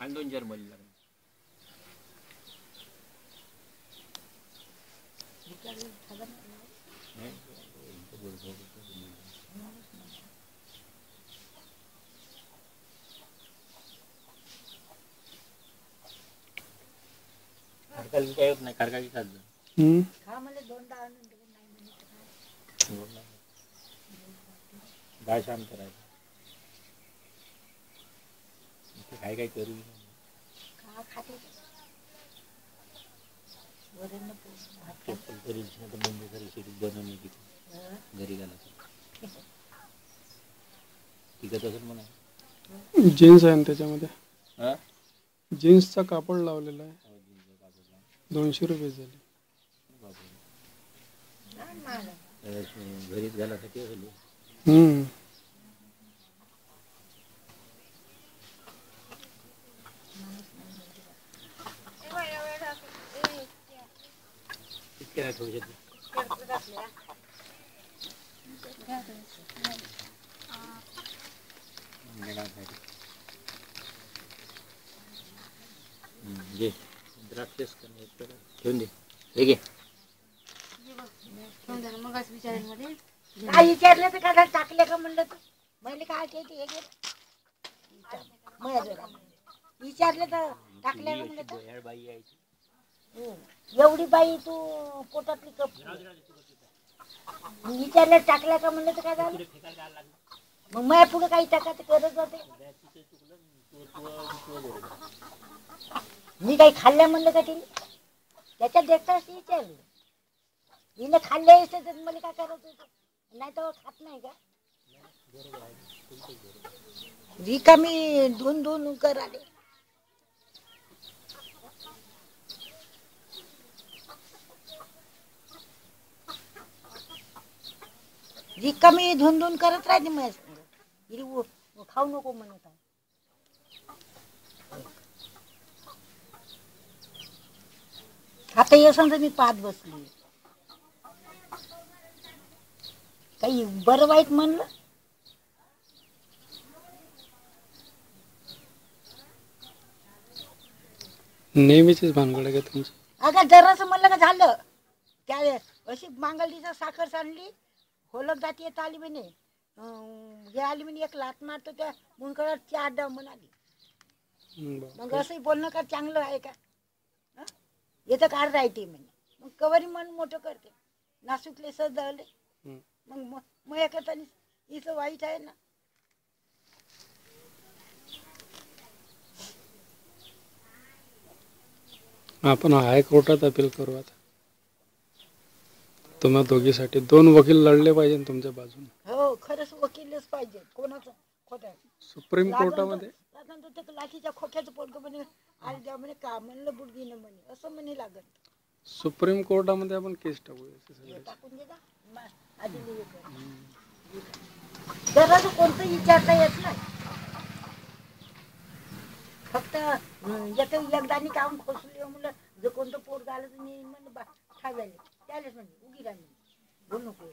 आणि 2 जर्मनी लागले. खडकाली काय होत नाही, खडकाली खाल्लं डाळ शांत करायचं. काय काय करू बनवणे घरी घाला टिकत असेल म्हणा. जीन्स आहे ना त्याच्यामध्ये, जीन्सचा कापड लावलेला आहे. 200 रुपये झाले. घरीच घालासाठी द्राक्षस ठेवून दे. ठीक आहे. काय विचारलं तर काय टाकले का म्हणलं तर मैले काय ते विचारलं तर टाकल्या का म्हणलं तर एवढी बाई तू पोटातली कप विचारलं टाकल्या का म्हणलं तर काय झालं. मग माझ्या पुढे काही टाकायची गरज होते. मी काही खाल्ल्या म्हणलं का तिने त्याच्यात देखताच विचारलं. हिने खाल्ले असते तर मला काय करायचं होतं. नाही तर खात नाही का रिकामी धुन धुन कर आले. रिकामी धुन धुन करत राहते माझ्या खाऊ नको म्हणत आहे. आता ये समजा मी पाहत बसली काही बरं वाईट म्हणलं. नेहमीचीच भानगड आहे का तुमची. अगं जरासं म्हणलं का झालं त्या अशी मांगलीचं साखर सांडली होलक जाती येत आली म्हणे हे आली म्हणे एक लात मारतो त्या मुंकडा 4 डाव म्हणाली. मग असंही बोलणं का चांगलं आहे का. येतं कार राहते म्हणे मग कवरी मन मोठं करते नाशिकले सजले मग मग एका इथं वाईट आहे ना. आपण हायकोर्टात अपील करू. आता तुम्हा दोघीसाठी 2 वकील लढले पाहिजे तुमच्या बाजूने. हो खरंच वकीलच पाहिजे. कोणाचं खोटं सुप्रीम कोर्टामध्ये लाठीच्या खोक्याचं पोटग म्हणे आणि त्या म्हणे का म्हणलं बुडगीनं म्हणे असं म्हणे लागत. सुप्रीम कोर्टामध्ये आपण केस टाकूया. टाकून दे का आधी जरा कोणतं विचारता येत नाही. फक्त एकदानी काम खोसले मुलं जर कोणतं पोट घालत नाही म्हण ठाव्याले त्यालाच म्हणजे उगी राहिली बोल नको.